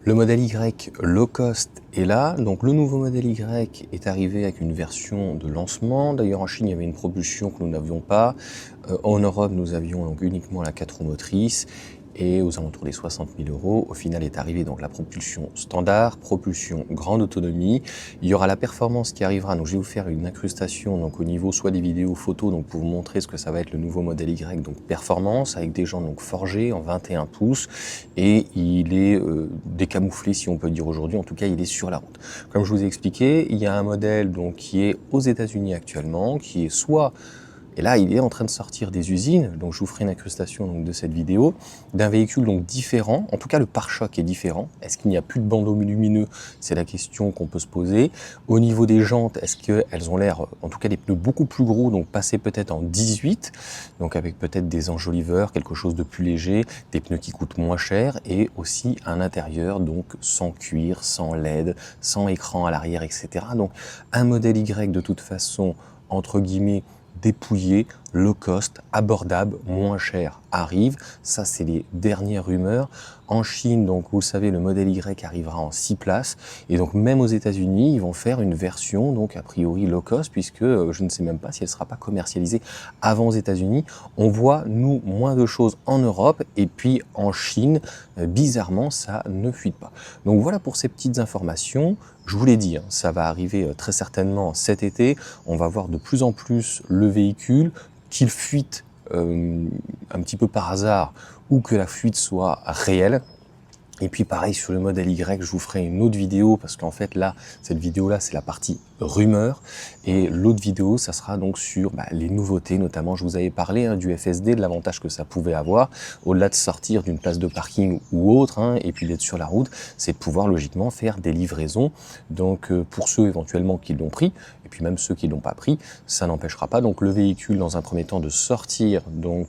Le modèle Y low cost est là, donc le nouveau modèle Y est arrivé avec une version de lancement. D'ailleurs en Chine il y avait une propulsion que nous n'avions pas. En Europe nous avions donc uniquement la 4 roues motrices et aux alentours des 60 000 €. Au final est arrivé donc la propulsion standard, propulsion grande autonomie. Il y aura la performance qui arrivera, donc je vais vous faire une incrustation donc au niveau soit des vidéos photos donc pour vous montrer ce que ça va être le nouveau modèle Y, donc performance avec des jantes donc forgées en 21 pouces et il est décamouflé si on peut dire aujourd'hui, en tout cas il est sur la route. Comme je vous ai expliqué, il y a un modèle donc qui est aux États-Unis actuellement, qui est soit et là, il est en train de sortir des usines, donc je vous ferai une incrustation donc, de cette vidéo, d'un véhicule donc différent, en tout cas le pare-choc est différent. Est-ce qu'il n'y a plus de bandeaux lumineux? C'est la question qu'on peut se poser. Au niveau des jantes, est-ce qu'elles ont l'air, en tout cas des pneus beaucoup plus gros, donc passés peut-être en 18, donc avec peut-être des enjoliveurs, quelque chose de plus léger, des pneus qui coûtent moins cher, et aussi un intérieur donc sans cuir, sans LED, sans écran à l'arrière, etc. Donc un modèle Y de toute façon, entre guillemets, dépouillé, low cost, abordable, moins cher arrive. Ça, c'est les dernières rumeurs. En Chine, donc vous le savez, le modèle Y arrivera en 6 places. Et donc même aux États-Unis, ils vont faire une version donc a priori low cost, puisque je ne sais même pas si elle ne sera pas commercialisée avant aux États-Unis. On voit, nous, moins de choses en Europe. Et puis en Chine, bizarrement, ça ne fuite pas. Donc voilà pour ces petites informations. Je vous l'ai dit, hein, ça va arriver très certainement cet été. On va voir de plus en plus le véhicule, qu'il fuite un petit peu par hasard ou que la fuite soit réelle. Et puis pareil sur le modèle Y, je vous ferai une autre vidéo parce qu'en fait là, cette vidéo-là, c'est la partie rumeur. Et l'autre vidéo, ça sera donc sur les nouveautés, notamment je vous avais parlé du FSD, de l'avantage que ça pouvait avoir, au-delà de sortir d'une place de parking ou autre, et puis d'être sur la route, c'est de pouvoir logiquement faire des livraisons. Donc pour ceux éventuellement qui l'ont pris, et puis même ceux qui ne l'ont pas pris, ça n'empêchera pas donc le véhicule dans un premier temps de sortir donc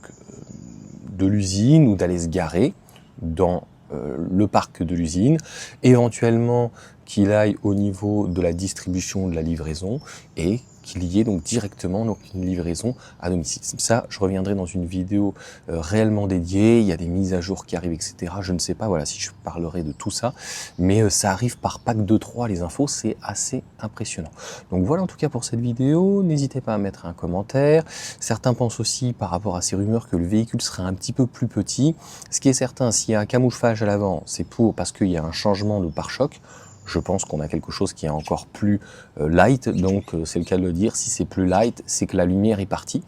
de l'usine ou d'aller se garer dans le parc de l'usine, éventuellement qu'il aille au niveau de la distribution de la livraison et qu'il y ait donc directement donc une livraison à domicile. Ça, je reviendrai dans une vidéo réellement dédiée, il y a des mises à jour qui arrivent, etc. Je ne sais pas voilà, si je parlerai de tout ça, mais ça arrive par pack de 3, les infos, c'est assez impressionnant. Donc voilà en tout cas pour cette vidéo, n'hésitez pas à mettre un commentaire. Certains pensent aussi par rapport à ces rumeurs que le véhicule serait un petit peu plus petit. Ce qui est certain, s'il y a un camouflage à l'avant, c'est parce qu'il y a un changement de pare-choc. Je pense qu'on a quelque chose qui est encore plus light, donc c'est le cas de le dire. Si c'est plus light, c'est que la lumière est partie.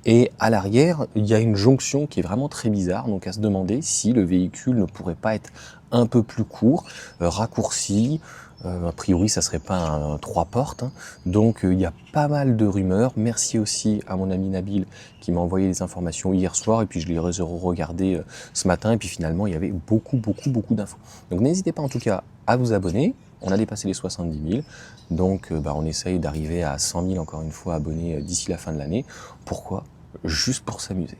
Et à l'arrière, il y a une jonction qui est vraiment très bizarre, donc à se demander si le véhicule ne pourrait pas être un peu plus court, raccourci. A priori, ça serait pas un 3 portes. Donc il y a pas mal de rumeurs. Merci aussi à mon ami Nabil qui m'a envoyé les informations hier soir et puis je les ai regardées ce matin et puis finalement il y avait beaucoup d'infos. Donc n'hésitez pas en tout cas à vous abonner. On a dépassé les 70 000, donc on essaye d'arriver à 100 000 encore une fois abonnés d'ici la fin de l'année. Pourquoi? Juste pour s'amuser.